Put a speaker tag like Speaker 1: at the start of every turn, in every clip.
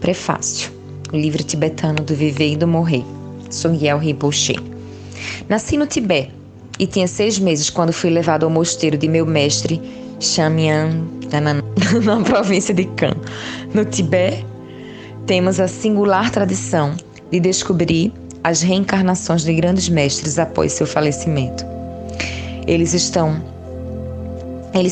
Speaker 1: Prefácio. O livro tibetano do Viver e do Morrer. Sogyal Rinpoche. Nasci no Tibete e tinha 6 meses quando fui levado ao mosteiro de meu mestre Shamyang, na província de Kan. No Tibete, temos a singular tradição de descobrir as reencarnações de grandes mestres após seu falecimento. Eles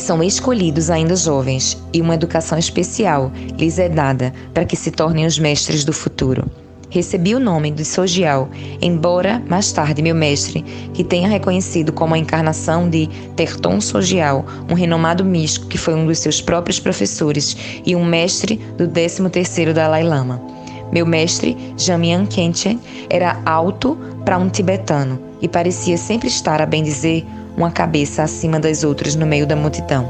Speaker 1: são escolhidos ainda jovens e uma educação especial lhes é dada para que se tornem os mestres do futuro. Recebi o nome de Sogyal, embora mais tarde meu mestre, que tenha reconhecido como a encarnação de Terton Sogyal, um renomado místico que foi um dos seus próprios professores e um mestre do 13º Dalai Lama. Meu mestre, Jamyang Khenchen, era alto para um tibetano e parecia sempre estar, a bem dizer, uma cabeça acima das outras no meio da multidão.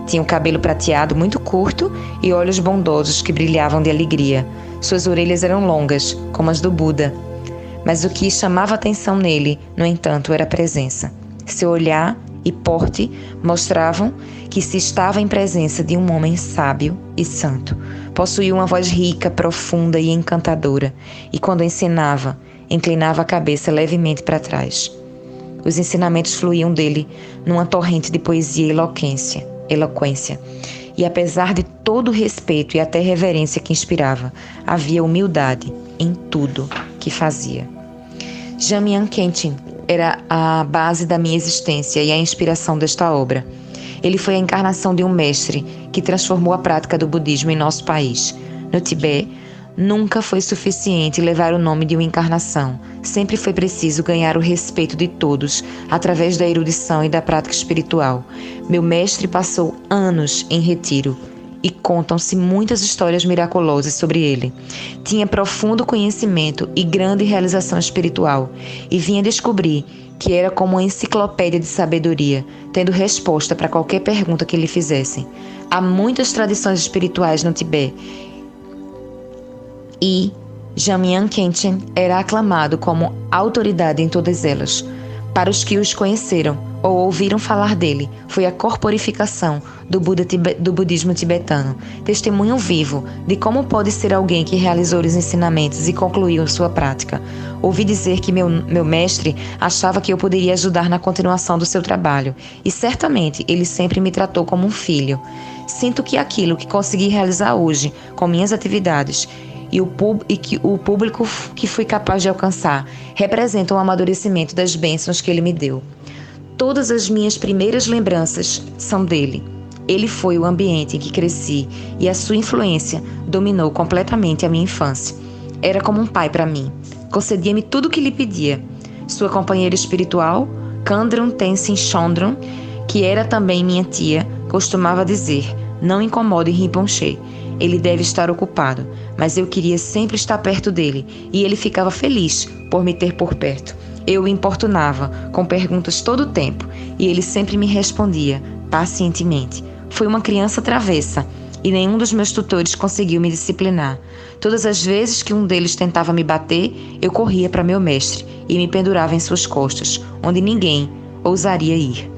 Speaker 1: Tinha o cabelo prateado muito curto e olhos bondosos que brilhavam de alegria. Suas orelhas eram longas, como as do Buda. Mas o que chamava atenção nele, no entanto, era a presença. Seu olhar e porte mostravam que se estava em presença de um homem sábio e santo. Possuía uma voz rica, profunda e encantadora, e quando ensinava, inclinava a cabeça levemente para trás. Os ensinamentos fluíam dele numa torrente de poesia e eloquência. E apesar de todo o respeito e até reverência que inspirava, havia humildade em tudo que fazia. Jamyang Khenchen era a base da minha existência e a inspiração desta obra. Ele foi a encarnação de um mestre que transformou a prática do budismo em nosso país. No Tibete, nunca foi suficiente levar o nome de uma encarnação. Sempre foi preciso ganhar o respeito de todos através da erudição e da prática espiritual. Meu mestre passou anos em retiro e contam-se muitas histórias miraculosas sobre ele. Tinha profundo conhecimento e grande realização espiritual e vinha descobrir que era como uma enciclopédia de sabedoria, tendo resposta para qualquer pergunta que lhe fizessem. Há muitas tradições espirituais no Tibete e Jamyang Khenchen era aclamado como autoridade em todas elas. Para os que os conheceram ou ouviram falar dele, foi a corporificação do budismo tibetano, testemunho vivo de como pode ser alguém que realizou os ensinamentos e concluiu sua prática. Ouvi dizer que meu mestre achava que eu poderia ajudar na continuação do seu trabalho, e certamente ele sempre me tratou como um filho. Sinto que aquilo que consegui realizar hoje com minhas atividades e que o público que fui capaz de alcançar representam o amadurecimento das bênçãos que ele me deu. Todas as minhas primeiras lembranças são dele. Ele foi o ambiente em que cresci e a sua influência dominou completamente a minha infância. Era como um pai para mim. Concedia-me tudo o que lhe pedia. Sua companheira espiritual, Kandron Tenzin Chondron, que era também minha tia, costumava dizer: "Não incomode Rinpoche. Ele deve estar ocupado", mas eu queria sempre estar perto dele e ele ficava feliz por me ter por perto. Eu o importunava com perguntas todo o tempo e ele sempre me respondia pacientemente. Fui uma criança travessa e nenhum dos meus tutores conseguiu me disciplinar. Todas as vezes que um deles tentava me bater, eu corria para meu mestre e me pendurava em suas costas, onde ninguém ousaria ir.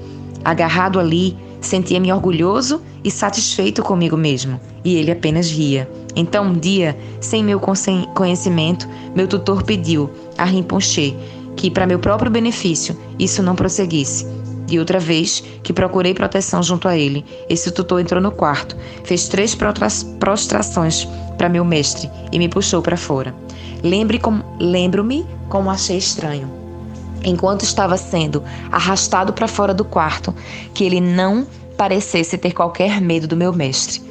Speaker 1: Agarrado ali, sentia-me orgulhoso e satisfeito comigo mesmo, e ele apenas ria. Então, um dia, sem meu conhecimento, meu tutor pediu a Rinpoche que, para meu próprio benefício, isso não prosseguisse. E outra vez que procurei proteção junto a ele, esse tutor entrou no quarto, fez 3 prostrações para meu mestre e me puxou para fora. Lembro-me como achei estranho, enquanto estava sendo arrastado para fora do quarto, que ele não parecesse ter qualquer medo do meu mestre.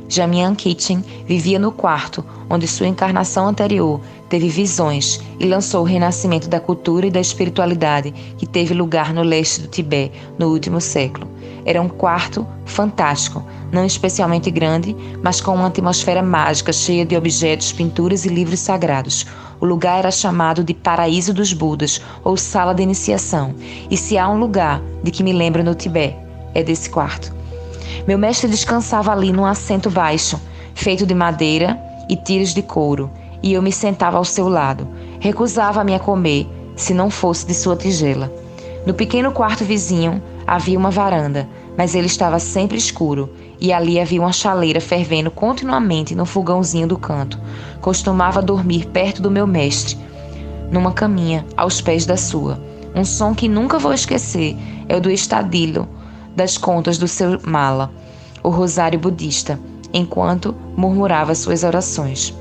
Speaker 1: Jamyang Khenchen vivia no quarto onde sua encarnação anterior teve visões e lançou o renascimento da cultura e da espiritualidade que teve lugar no leste do Tibete no último século. Era um quarto fantástico, não especialmente grande, mas com uma atmosfera mágica cheia de objetos, pinturas e livros sagrados. O lugar era chamado de Paraíso dos Budas ou Sala de Iniciação, e se há um lugar de que me lembro no Tibete, é desse quarto. Meu mestre descansava ali num assento baixo, feito de madeira e tiras de couro, e eu me sentava ao seu lado. Recusava-me a comer, se não fosse de sua tigela. No pequeno quarto vizinho havia uma varanda, mas ele estava sempre escuro, e ali havia uma chaleira fervendo continuamente no fogãozinho do canto. Costumava dormir perto do meu mestre, numa caminha aos pés da sua. Um som que nunca vou esquecer é o do estadilho das contas do seu mala, o rosário budista, enquanto murmurava suas orações.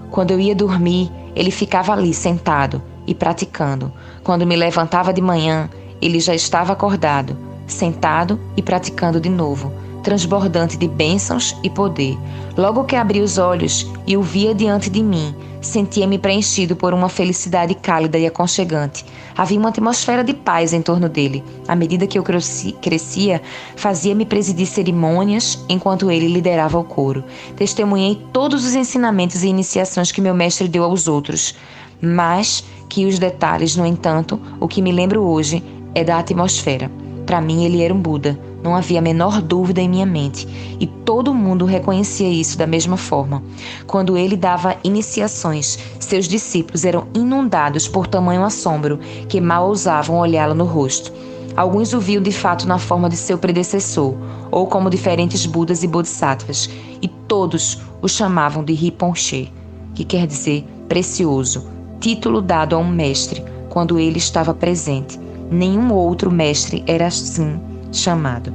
Speaker 1: Quando eu ia dormir, ele ficava ali sentado e praticando. Quando me levantava de manhã, ele já estava acordado, sentado e praticando de novo, transbordante de bênçãos e poder. Logo que abri os olhos e o via diante de mim, sentia-me preenchido por uma felicidade cálida e aconchegante. Havia uma atmosfera de paz em torno dele. À medida que eu crescia, fazia-me presidir cerimônias enquanto ele liderava o coro. Testemunhei todos os ensinamentos e iniciações que meu mestre deu aos outros. Mas que os detalhes, no entanto, o que me lembro hoje é da atmosfera. Para mim, ele era um Buda. Não havia a menor dúvida em minha mente, e todo mundo reconhecia isso da mesma forma. Quando ele dava iniciações, seus discípulos eram inundados por tamanho assombro que mal ousavam olhá-lo no rosto. Alguns o viam de fato na forma de seu predecessor, ou como diferentes Budas e Bodhisattvas, e todos o chamavam de Rinpoche, que quer dizer precioso, título dado a um mestre quando ele estava presente. Nenhum outro mestre era assim chamado.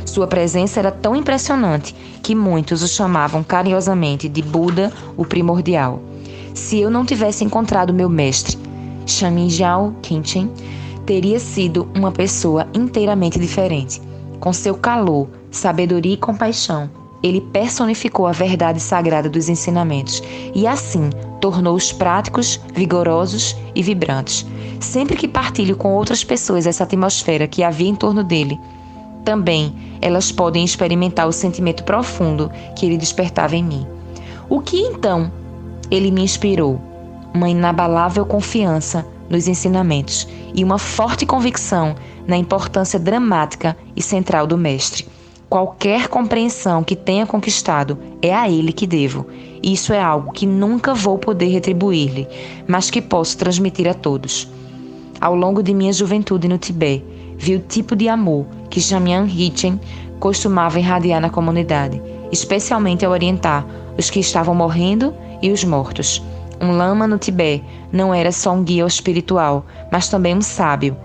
Speaker 1: Sua presença era tão impressionante que muitos o chamavam carinhosamente de Buda, o primordial. Se eu não tivesse encontrado meu mestre, Shamyingyal Khenchen, teria sido uma pessoa inteiramente diferente. Com seu calor, sabedoria e compaixão, ele personificou a verdade sagrada dos ensinamentos e assim tornou-os práticos, vigorosos e vibrantes. Sempre que partilho com outras pessoas essa atmosfera que havia em torno dele, também elas podem experimentar o sentimento profundo que ele despertava em mim. O que então ele me inspirou? Uma inabalável confiança nos ensinamentos e uma forte convicção na importância dramática e central do mestre. Qualquer compreensão que tenha conquistado é a ele que devo. Isso é algo que nunca vou poder retribuir-lhe, mas que posso transmitir a todos. Ao longo de minha juventude no Tibete, vi o tipo de amor que Jamyang Rinchen costumava irradiar na comunidade, especialmente ao orientar os que estavam morrendo e os mortos. Um lama no Tibete não era só um guia espiritual, mas também um sábio,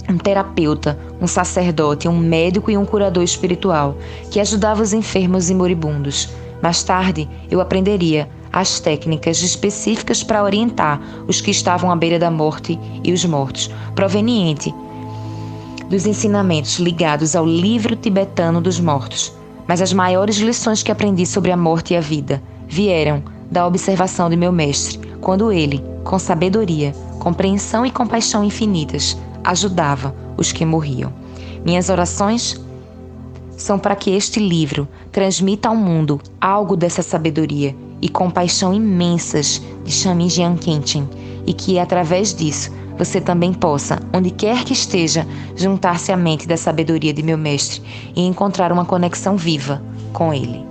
Speaker 1: um terapeuta, um sacerdote, um médico e um curador espiritual que ajudava os enfermos e moribundos. Mais tarde, eu aprenderia as técnicas específicas para orientar os que estavam à beira da morte e os mortos, proveniente dos ensinamentos ligados ao livro tibetano dos mortos. Mas as maiores lições que aprendi sobre a morte e a vida vieram da observação de meu mestre, quando ele, com sabedoria, compreensão e compaixão infinitas, ajudava os que morriam. Minhas orações são para que este livro transmita ao mundo algo dessa sabedoria e compaixão imensas de Shamyingyal Khenchen, e que através disso você também possa, onde quer que esteja, juntar-se à mente da sabedoria de meu mestre e encontrar uma conexão viva com ele.